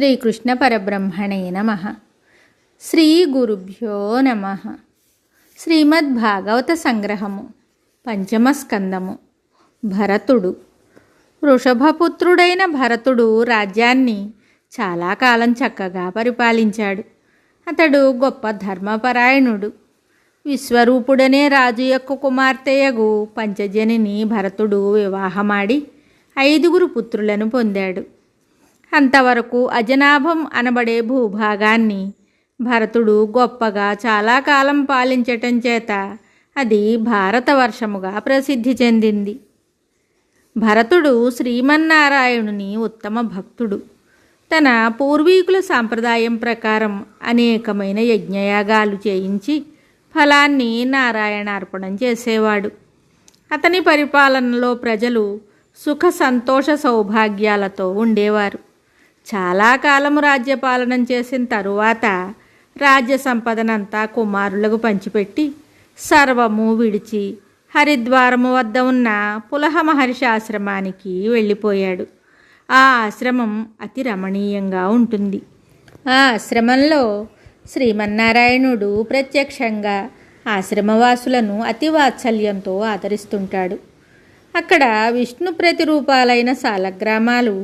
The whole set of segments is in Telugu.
శ్రీకృష్ణ పరబ్రహ్మణే నమః. శ్రీ గురుభ్యో నమః. శ్రీమద్భాగవత సంగ్రహము, పంచమ స్కందము. భరతుడు. వృషభపుత్రుడైన భరతుడు రాజ్యాన్ని చాలా కాలం చక్కగా పరిపాలించాడు. అతడు గొప్ప ధర్మపరాయణుడు. విశ్వరూపుడనే రాజు యొక్క కుమార్తెయగు పంచజనిని భరతుడు వివాహమాడి 5 పుత్రులను పొందాడు. అంతవరకు అజనాభం అనబడే భూభాగాన్ని భరతుడు గొప్పగా చాలా కాలం పాలించటం చేత అది భారతవర్షముగా ప్రసిద్ధి చెందింది. భరతుడు శ్రీమన్నారాయణుని ఉత్తమ భక్తుడు. తన పూర్వీకుల సాంప్రదాయం ప్రకారం అనేకమైన యజ్ఞయాగాలు చేయించి ఫలాన్ని నారాయణార్పణం చేసేవాడు. అతని పరిపాలనలో ప్రజలు సుఖ సంతోష సౌభాగ్యాలతో ఉండేవారు. చాలా కాలము రాజ్యపాలనం చేసిన తరువాత రాజ్య సంపదనంతా కుమారులకు పంచిపెట్టి సర్వము విడిచి హరిద్వారము వద్ద ఉన్న పులహ మహర్షి ఆశ్రమానికి వెళ్ళిపోయాడు. ఆ ఆశ్రమం అతి రమణీయంగా ఉంటుంది. ఆ ఆశ్రమంలో శ్రీమన్నారాయణుడు ప్రత్యక్షంగా ఆశ్రమవాసులను అతి వాత్సల్యంతో ఆదరిస్తుంటాడు. అక్కడ విష్ణు ప్రతిరూపాలైన సాలగ్రామాలు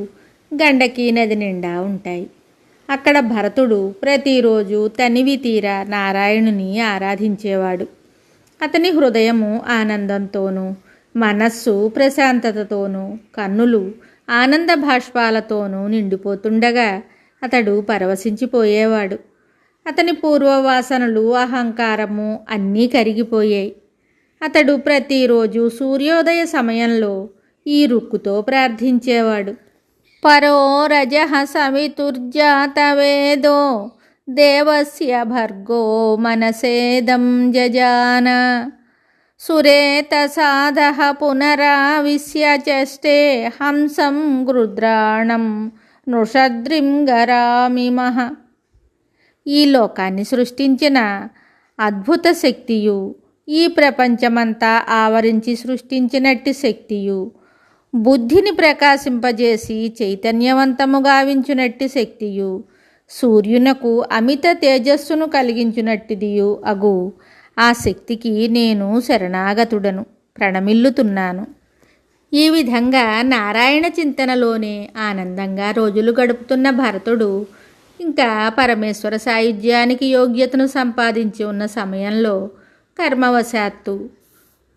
గండకీ నది నిండా ఉంటాయి. అక్కడ భరతుడు ప్రతిరోజు తనివి తీరా నారాయణుని ఆరాధించేవాడు. అతని హృదయము ఆనందంతోనూ, మనస్సు ప్రశాంతతతోనూ, కన్నులు ఆనంద భాష్పాలతోనూ నిండిపోతుండగా అతడు పరవశించిపోయేవాడు. అతని పూర్వవాసనలు, అహంకారము అన్నీ కరిగిపోయాయి. అతడు ప్రతిరోజు సూర్యోదయ సమయంలో ఈ రుక్కుతో ప్రార్థించేవాడు. పరో రజః సవితుర్జాత వేదో దేవస్య భర్గో మనసేదం జజాన సురేత సాధః పునరావిశ్య చష్టే హంసం గృద్రాణం నృషద్రిం గరామిమః. ఈ లోకాన్ని సృష్టించిన అద్భుత శక్తియు, ఈ ప్రపంచమంతా ఆవరించి సృష్టించినట్టి శక్తియు, బుద్ధిని ప్రకాశింపజేసి చైతన్యవంతము గావించునట్టి శక్తియు, సూర్యునకు అమిత తేజస్సును కలిగించునట్టిదియు అగు ఆ శక్తికి నేను శరణాగతుడను, ప్రణమిల్లుతున్నాను. ఈ విధంగా నారాయణ చింతనలోనే ఆనందంగా రోజులు గడుపుతున్న భరతుడు ఇంకా పరమేశ్వర సాయుధ్యానికి యోగ్యతను సంపాదించి ఉన్న సమయంలో కర్మవశాత్తు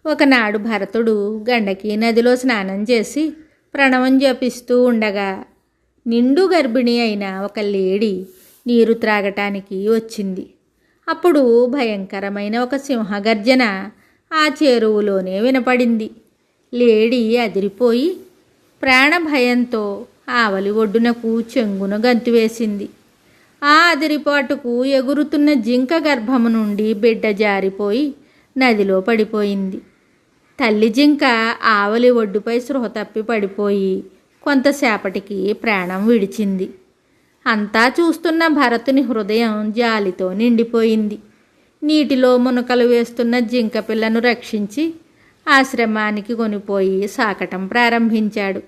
ఒకనాడు భరతుడు గండకీ నదిలో స్నానం చేసి ప్రణవం జపిస్తూ ఉండగా నిండు గర్భిణి అయిన ఒక లేడీ నీరు త్రాగటానికి వచ్చింది. అప్పుడు భయంకరమైన ఒక సింహగర్జన ఆ చెరువులోనే వినపడింది. లేడీ అదిరిపోయి ప్రాణభయంతో ఆవలి ఒడ్డునకు చెంగున గంతువేసింది. ఆ అదిరిపాటుకు ఎగురుతున్న జింక గర్భము నుండి బిడ్డ జారిపోయి నదిలో పడిపోయింది. తల్లి జింక ఆవలి ఒడ్డుపై స్పృహ తప్పి పడిపోయి కొంతసేపటికి ప్రాణం విడిచింది. అంతా చూస్తున్న భరతుని హృదయం జాలితో నిండిపోయింది. నీటిలో మునకలు వేస్తున్న జింక పిల్లను రక్షించి ఆశ్రమానికి కొనిపోయి సాకటం ప్రారంభించాడు.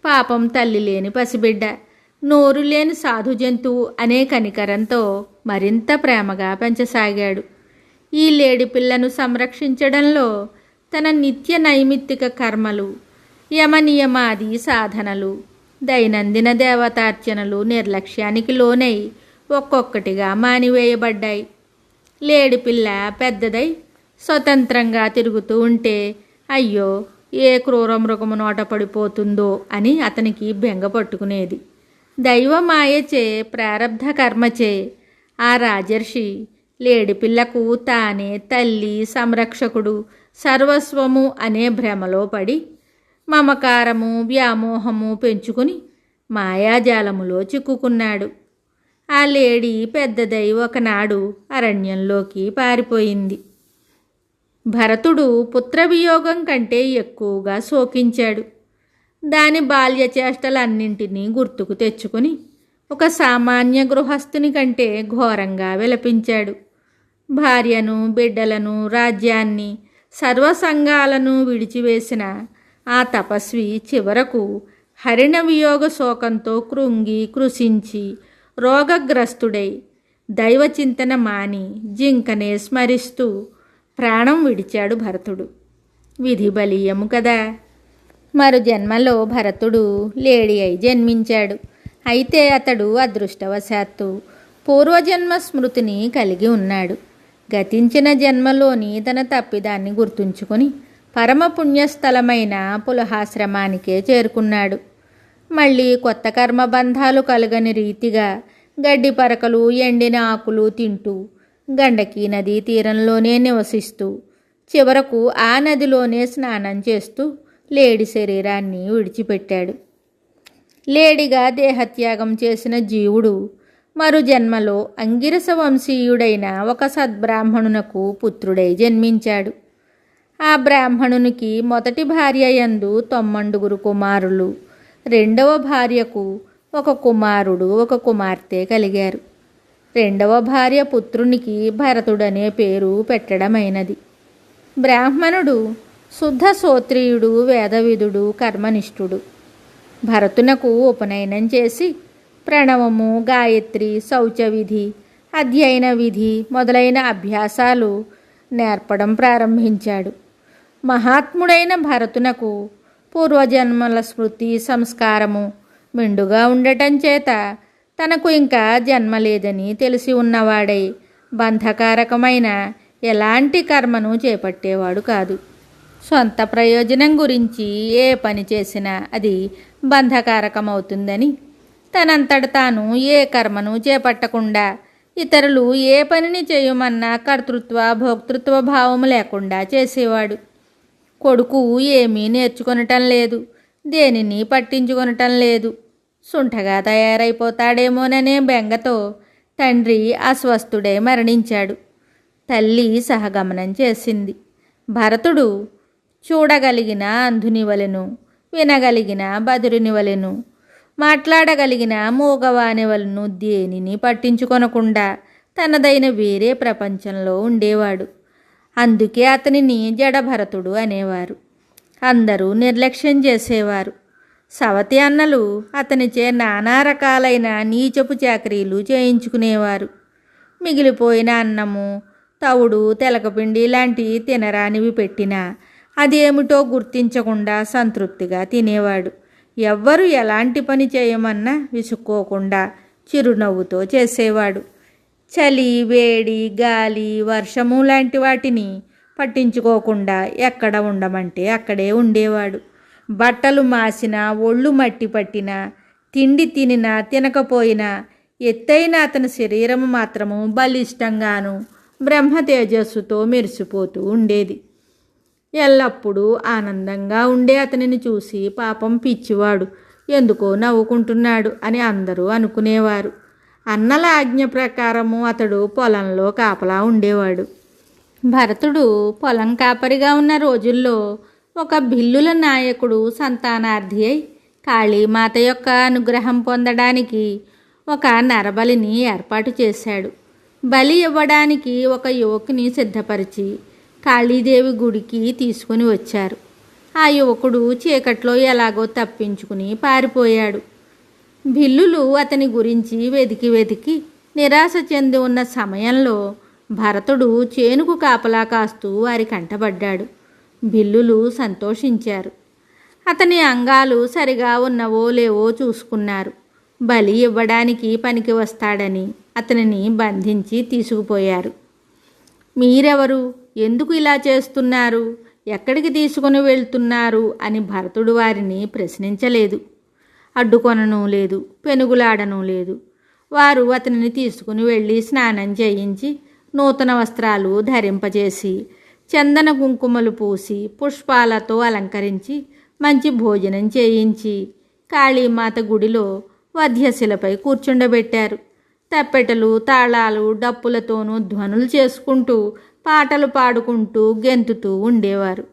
పాపం తల్లి లేని పసిబిడ్డ, నోరు లేని సాధు జంతువు అనే కనికరంతో మరింత ప్రేమగా పెంచసాగాడు. ఈ లేడి పిల్లను సంరక్షించడంలో తన నిత్య నైమిత్తిక కర్మలు, యమనియమాది సాధనలు, దైనందిన దేవతార్చనలు నిర్లక్ష్యానికి లోనై ఒక్కొక్కటిగా మానివేయబడ్డాయి. లేడి పిల్ల పెద్దదై స్వతంత్రంగా తిరుగుతూ ఉంటే అయ్యో ఏ క్రూర మృగము నోట పడిపోతుందో అని అతనికి బెంగ పట్టుకునేది. దైవమాయచే, ప్రారబ్ధ కర్మచే ఆ రాజర్షి లేడి పిల్లకు తానే తల్లి, సంరక్షకుడు, సర్వస్వము అనే భ్రమలో పడి మమకారము, వ్యామోహము పెంచుకుని మాయాజాలములో చిక్కుకున్నాడు. ఆ లేడీ పెద్దదై ఒకనాడు అరణ్యంలోకి పారిపోయింది. భరతుడు పుత్రవియోగం కంటే ఎక్కువగా శోకించాడు. దాని బాల్యచేష్టలన్నింటినీ గుర్తుకు తెచ్చుకుని ఒక సామాన్య గృహస్థుని కంటే ఘోరంగా విలపించాడు. భార్యను, బిడ్డలను, రాజ్యాన్ని, సర్వసంగాలను విడిచివేసిన ఆ తపస్వి చివరకు హరిణ వియోగ శోకంతో కృంగి కృశించి రోగగ్రస్తుడై దైవచింతన మాని జింకనే స్మరిస్తూ ప్రాణం విడిచాడు భరతుడు. విధి బలీయము కదా. మరు జన్మలో భరతుడు లేడి అయి జన్మించాడు. అయితే అతడు అదృష్టవశాత్తు పూర్వజన్మ స్మృతిని కలిగి ఉన్నాడు. గతించిన జన్మలోని తన తప్పిదాన్ని గుర్తుంచుకొని పరమ పుణ్యస్థలమైన పులహాశ్రమానికే చేరుకున్నాడు. మళ్ళీ కొత్త కర్మబంధాలు కలగని రీతిగా గడ్డి పరకలు ఎండిన ఆకులు తింటూ గండకీ నదీ తీరంలోనే నివసిస్తూ చివరకు ఆ నదిలోనే స్నానం చేస్తూ లేడి శరీరాన్ని విడిచిపెట్టాడు. లేడిగా దేహత్యాగం చేసిన జీవుడు మరు జన్మలో అంగిరస వంశీయుడైన ఒక సద్బ్రాహ్మణునకు పుత్రుడై జన్మించాడు. ఆ బ్రాహ్మణునికి మొదటి భార్య యందు 9 కుమారులు, రెండవ భార్యకు ఒక కుమారుడు ఒక కుమార్తె కలిగారు. రెండవ భార్య పుత్రునికి భరతుడనే పేరు పెట్టడమైనది. బ్రాహ్మణుడు శుద్ధ శ్రోత్రియుడు, వేదవిధుడు, కర్మనిష్ఠుడు. భరతునకు ఉపనయనం చేసి ప్రణవము, గాయత్రి, శౌచవిధి, అధ్యయన విధి మొదలైన అభ్యాసాలు నేర్పడం ప్రారంభించాడు. మహాత్ముడైన భరతునకు పూర్వజన్మల స్మృతి సంస్కారము మెండుగా ఉండటం చేత తనకు ఇంకా జన్మ లేదని తెలిసి ఉన్నవాడై బంధకారకమైన ఎలాంటి కర్మను చేపట్టేవాడు కాదు. సొంత ప్రయోజనం గురించి ఏ పని చేసినా అది బంధకారకమవుతుందని తనంతట తాను ఏ కర్మను చేపట్టకుండా ఇతరులు ఏ పనిని చేయమన్నా కర్తృత్వ భోక్తృత్వ భావము లేకుండా చేసేవాడు. కొడుకు ఏమీ నేర్చుకొనటం లేదు, దేనిని పట్టించుకొనటం లేదు. సుంఠగా తయారైపోతాడేమోననే బెంగతో తండ్రి అస్వస్థుడై మరణించాడు. తల్లి సహగమనం చేసింది. భరతుడు చూడగలిగిన అంధుని వలెను, వినగలిగిన బదురుని వలెను, మాట్లాడగలిగిన మూగవాని వలెను దేనిని పట్టించుకొనకుండా తనదైన వేరే ప్రపంచంలో ఉండేవాడు. అందుకే అతనిని జడభరతుడు అనేవారు. అందరూ నిర్లక్ష్యం చేసేవారు. సవతి అన్నలు అతనిచే నానా రకాలైన నీచపు చాకరీలు చేయించుకునేవారు. మిగిలిపోయిన అన్నము, తవుడు, తెలకపిండి లాంటి తినరానివి పెట్టినా అదేమిటో గుర్తించకుండా సంతృప్తిగా తినేవాడు. ఎవ్వరు ఎలాంటి పని చేయమన్నా విసుక్కోకుండా చిరునవ్వుతో చేసేవాడు. చలి, వేడి, గాలి, వర్షము లాంటి వాటిని పట్టించుకోకుండా ఎక్కడ ఉండమంటే అక్కడే ఉండేవాడు. బట్టలు మాసినా, ఒళ్ళు మట్టి పట్టినా, తిండి తినినా తినకపోయినా ఎత్తైన అతని శరీరము మాత్రము బలిష్టంగాను బ్రహ్మ తేజస్సుతో మెరిసిపోతూ ఉండేది. ఎల్లప్పుడూ ఆనందంగా ఉండే అతనిని చూసి పాపం పిచ్చివాడు ఎందుకో నవ్వుకుంటున్నాడు అని అందరూ అనుకునేవారు. అన్నల ఆజ్ఞ ప్రకారము అతడు పొలంలో కాపలా ఉండేవాడు. భరతుడు పొలం కాపరిగా ఉన్న రోజుల్లో ఒక భిల్లుల నాయకుడు సంతానార్థి అయి కాళీమాత యొక్క అనుగ్రహం పొందడానికి ఒక నరబలిని ఏర్పాటు చేశాడు. బలి ఇవ్వడానికి ఒక యువకుని సిద్ధపరిచి కాళీదేవి గుడికి తీసుకుని వచ్చారు. ఆ యువకుడు చీకట్లో ఎలాగో తప్పించుకుని పారిపోయాడు. భిల్లులు అతని గురించి వెతికి వెతికి నిరాశ చెంది ఉన్న సమయంలో భరతుడు చేనుకు కాపలా కాస్తూ వారి కంటబడ్డాడు. భిల్లులు సంతోషించారు. అతని అంగాలు సరిగా ఉన్నవో లేవో చూసుకున్నారు. బలి ఇవ్వడానికి పనికి వస్తాడని అతనిని బంధించి తీసుకుపోయారు. మీరెవరు? ఎందుకు ఇలా చేస్తున్నారు? ఎక్కడికి తీసుకుని వెళ్తున్నారు అని భరతుడు వారిని ప్రశ్నించలేదు. అడ్డుకొనను లేదు, పెనుగులాడను లేదు. వారు అతనిని తీసుకుని వెళ్ళి స్నానం చేయించి నూతన వస్త్రాలు ధరింపజేసి చందన కుంకుమలు పూసి పుష్పాలతో అలంకరించి మంచి భోజనం చేయించి కాళీమాత గుడిలో వధ్యశిలపై కూర్చుండబెట్టారు. తప్పెటలు, తాళాలు, డప్పులతోనూ ధ్వనులు చేసుకుంటూ పాటలు పాడుకుంటూ గెంతుతూ ఉండేవారు.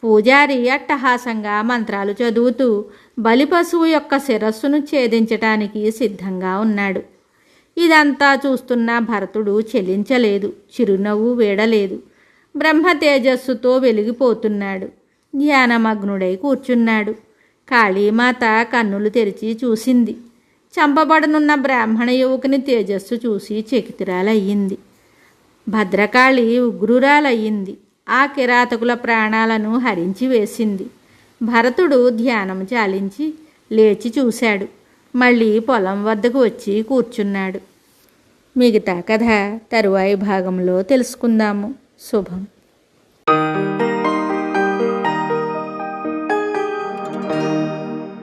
పూజారి అట్టహాసంగా మంత్రాలు చదువుతూ బలి పశువు యొక్క శిరస్సును ఛేదించటానికి సిద్ధంగా ఉన్నాడు. ఇదంతా చూస్తున్న భరతుడు చెలించలేదు, చిరునవ్వు వీడలేదు. బ్రహ్మ తేజస్సుతో వెలిగిపోతున్నాడు. ధ్యానమగ్నుడై కూర్చున్నాడు. కాళీమాత కన్నులు తెరిచి చూసింది. చంపబడనున్న బ్రాహ్మణ యువకుని తేజస్సు చూసి చకితురాలయ్యింది. భద్రకాళి ఉగ్రురాలయ్యింది. ఆ కిరాతకుల ప్రాణాలను హరించి వేసింది. భరతుడు ధ్యానం చాలించి లేచి చూశాడు. మళ్ళీ పొలం వద్దకు వచ్చి కూర్చున్నాడు. మిగతా కథ తరువాయి భాగంలో తెలుసుకుందాము. శుభం.